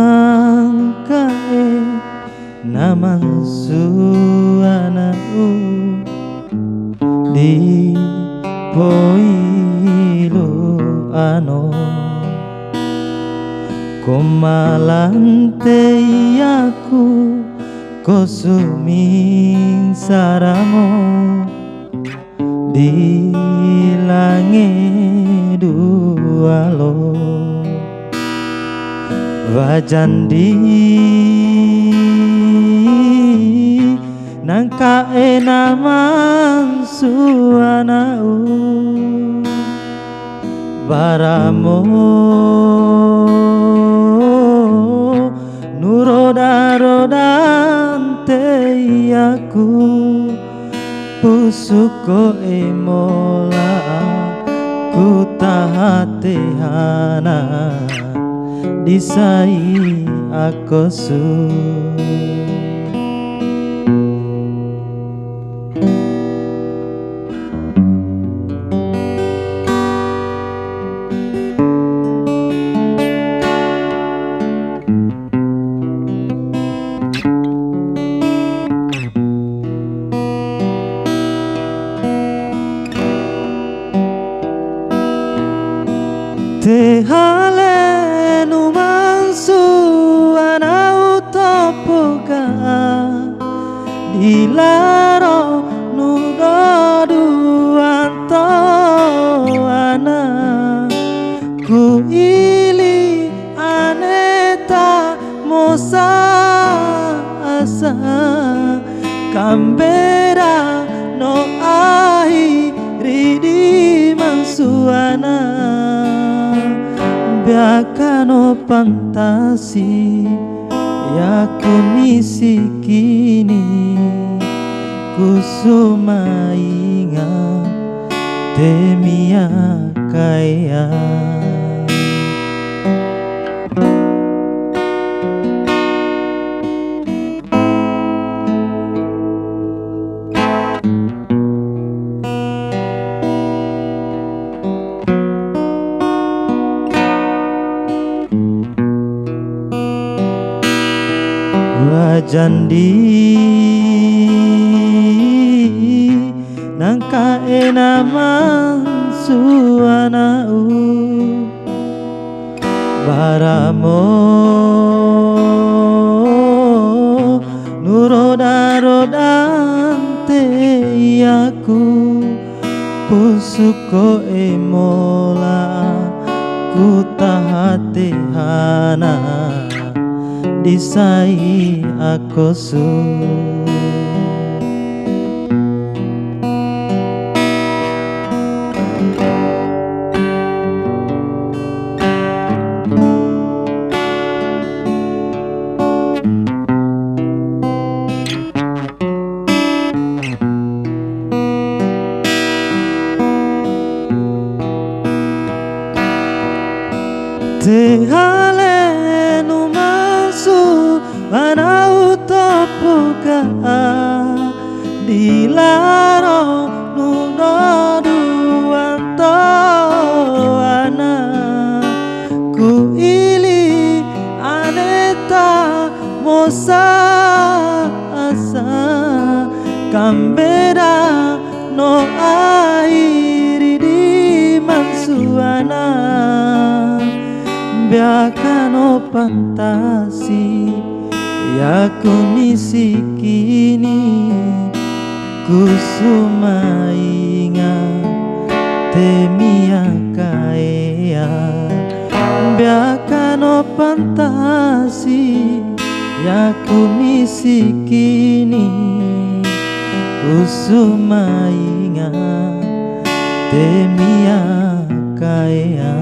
nangkae naman suanau di poilo ano komalante aku kosuming saramo di langit dualo wajandi nangkae naman suanau baramo nuroda-rodante aku pusuko emola ku tahatehana disai aku su te hale numan suanau topoga dilaro nudoduanto ana ku ili aneta mosa asa kambera no ahi ridi mansuana biakano fantasi ya kunisi kini kusuma inga temia kaya wajandi nangkae naman suanau baramo nuroda-rodante aku pusuko emola ku tahatehana disai aku su te hale numasu anau topoga dilaro nudoduanto ana ku ili aneta mosa asa kambera no airi di mansuana biakano fantasi ya kunisi kini kusuma inga temia kaya biakano fantasi ya kunisi kini kusuma inga temia kaya